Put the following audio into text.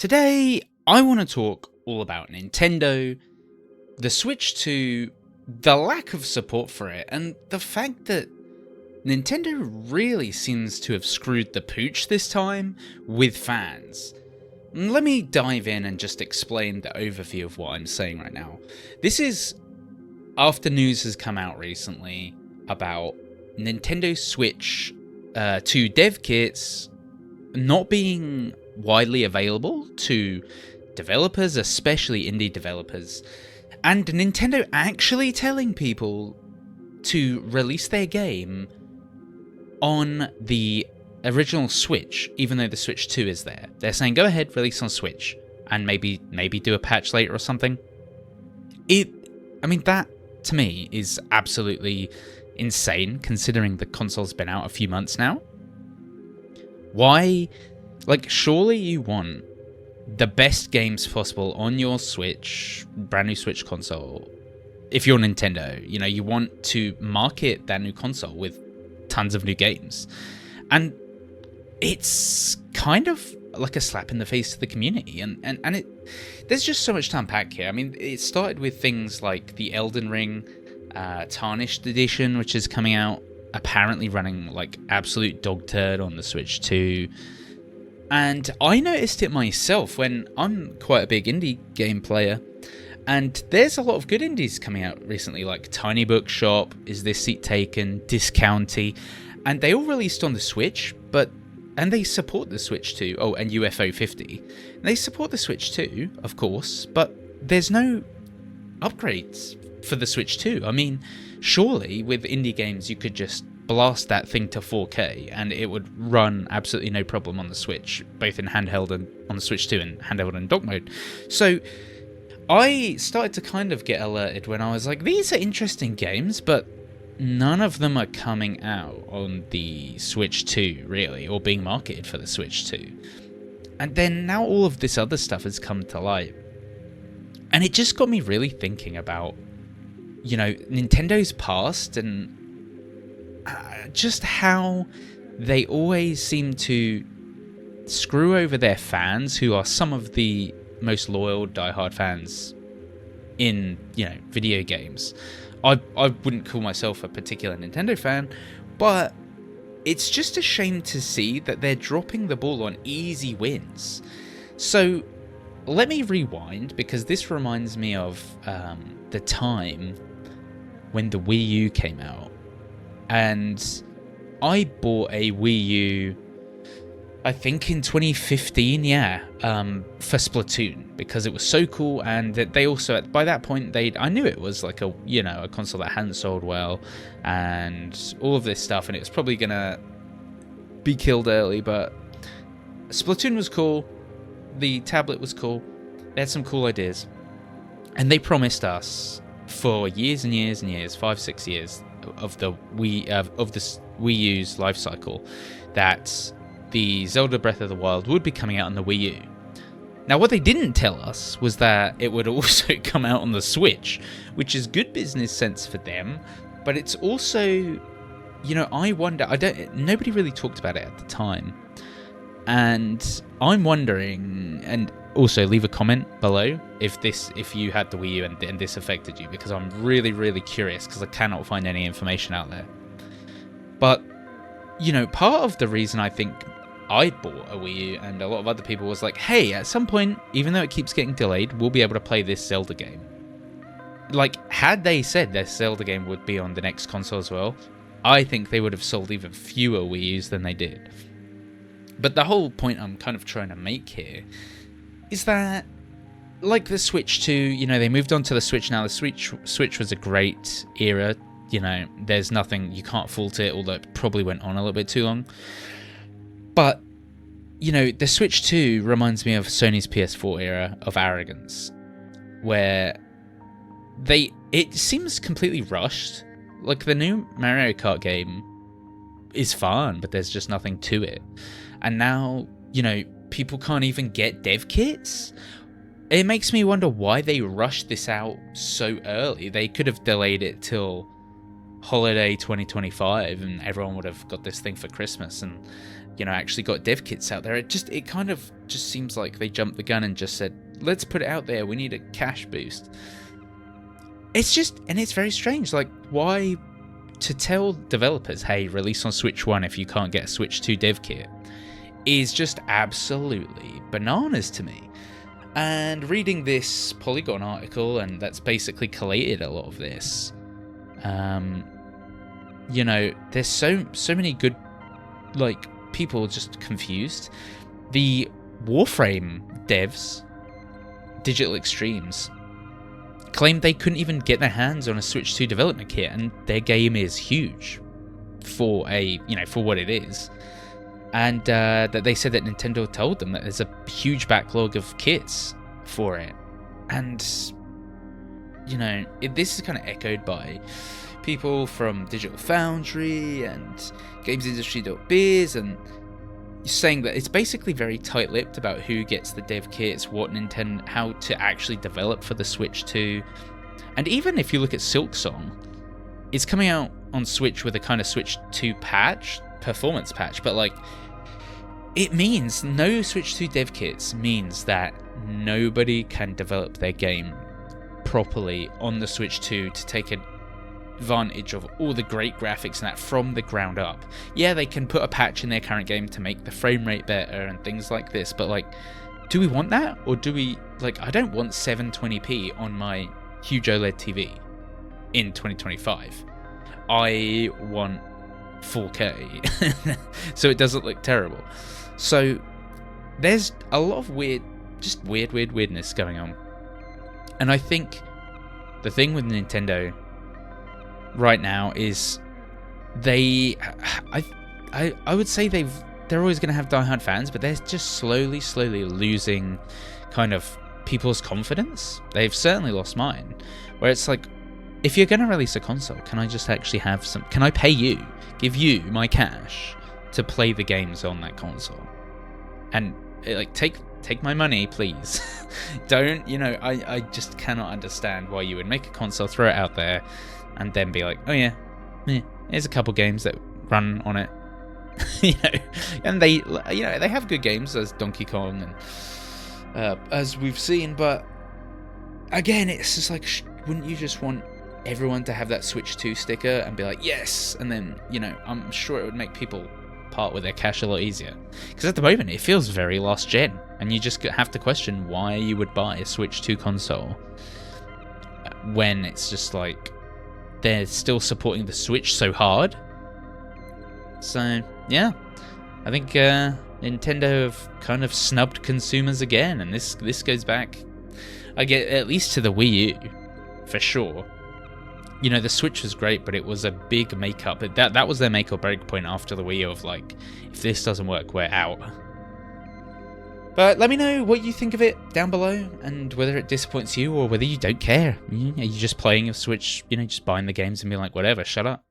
Today, I want to talk all about Nintendo, the Switch 2, the lack of support for it, and the fact that Nintendo really seems to have screwed the pooch this time with fans. Let me dive in and just explain the overview of what I'm saying right now. This is after news has come out recently about Nintendo Switch 2 dev kits not being widely available to developers, especially indie developers, and Nintendo actually telling people to release their game on the original Switch, even though the Switch 2 is there. They're saying, go ahead, release on Switch, and maybe do a patch later or something. That, to me, is absolutely insane, considering the console's been out a few months now. Why? Surely you want the best games possible on your Switch, brand new Switch console. If you're Nintendo, you want to market that new console with tons of new games. And it's kind of like a slap in the face to the community. And there's just so much to unpack here. It started with things like the Elden Ring Tarnished Edition, which is coming out, apparently running like absolute dog turd on the Switch 2. And I noticed it myself when I'm quite a big indie game player. And there's a lot of good indies coming out recently, like Tiny Bookshop, Is This Seat Taken, Discounty. And they all released on the Switch, and they support the Switch 2. Oh, and UFO 50. They support the Switch 2, of course, but there's no upgrades for the Switch 2. Surely with indie games you could just blast that thing to 4K and it would run absolutely no problem on the Switch, both in handheld and on the Switch 2 and handheld and dock mode. So I started to kind of get alerted when I was like, these are interesting games, but none of them are coming out on the Switch 2, really, or being marketed for the Switch 2. And then now all of this other stuff has come to light. And it just got me really thinking about, Nintendo's past and just how they always seem to screw over their fans, who are some of the most loyal, diehard fans in, video games. I wouldn't call myself a particular Nintendo fan, but it's just a shame to see that they're dropping the ball on easy wins. So let me rewind, because this reminds me of the time when the Wii U came out. And I bought a Wii U, I think in 2015, for Splatoon, because it was so cool. And they also, by that point, I knew it was like a console that hadn't sold well and all of this stuff, and it was probably gonna be killed early, but Splatoon was cool, the tablet was cool, they had some cool ideas, and they promised us for years and years and years, 5-6 years of the Wii U's life cycle, that the Zelda Breath of the Wild would be coming out on the Wii U. Now, what they didn't tell us was that it would also come out on the Switch, which is good business sense for them, but it's also, I wonder, nobody really talked about it at the time, and I'm wondering, and also leave a comment below if you had the Wii U and this affected you, because I'm really, really curious, because I cannot find any information out there. But, part of the reason I think I bought a Wii U and a lot of other people was like, hey, at some point, even though it keeps getting delayed, we'll be able to play this Zelda game. Had they said this Zelda game would be on the next console as well, I think they would have sold even fewer Wii U's than they did. But the whole point I'm kind of trying to make here is that, like the Switch 2, they moved on to the Switch now. The Switch was a great era. There's nothing, you can't fault it, although it probably went on a little bit too long. But, the Switch 2 reminds me of Sony's PS4 era of arrogance, where it seems completely rushed. Like, the new Mario Kart game is fun, but there's just nothing to it. And now, people can't even get dev kits. It makes me wonder why they rushed this out so early. They could have delayed it till holiday 2025 and everyone would have got this thing for Christmas, and actually got dev kits out there. It kind of just seems like they jumped the gun and just said, let's put it out there. We need a cash boost. It's very strange. Like, why to tell developers, hey, release on Switch 1 if you can't get a Switch 2 dev kit is just absolutely bananas to me. And reading this Polygon article, and that's basically collated a lot of this, there's so many good, like, people just confused. The Warframe devs, Digital Extremes, claimed they couldn't even get their hands on a Switch 2 development kit, and their game is huge for for what it is. And that they said that Nintendo told them that there's a huge backlog of kits for it. And, this is kind of echoed by people from Digital Foundry and GamesIndustry.biz, and saying that it's basically very tight-lipped about who gets the dev kits, what Nintendo, how to actually develop for the Switch 2. And even if you look at Silksong, it's coming out on Switch with a kind of Switch 2 patch, performance patch, but like, it means no Switch 2 dev kits means that nobody can develop their game properly on the Switch 2 to take advantage of all the great graphics and that from the ground up. Yeah, they can put a patch in their current game to make the frame rate better and things like this, but like, do we want that? Or do we, like, I don't want 720p on my huge OLED TV in 2025. I want 4K so it doesn't look terrible. So there's a lot of weirdness going on. And I think the thing with Nintendo right now is I would say they're always going to have diehard fans, but they're just slowly losing kind of people's confidence. They've certainly lost mine, where it's like, if you're going to release a console, can I just actually have some, can I pay you, give you my cash to play the games on that console? And like, take my money, please. Don't, I just cannot understand why you would make a console, throw it out there, and then be like, oh yeah, here's a couple games that run on it. And they have good games as Donkey Kong and as we've seen, but again, it's just like, wouldn't you just want everyone to have that Switch 2 sticker and be like, yes, and then, I'm sure it would make people part with their cash a lot easier. Because at the moment, it feels very last gen, and you just have to question why you would buy a Switch 2 console when it's just like, they're still supporting the Switch so hard. So, yeah, I think Nintendo have kind of snubbed consumers again, and this goes back, I get, at least to the Wii U, for sure. The Switch was great, but it was a big make-up. That was their make or break point after the Wii U of like, if this doesn't work, we're out. But let me know what you think of it down below, and whether it disappoints you or whether you don't care. Are you just playing a Switch, just buying the games and being like, whatever, shut up.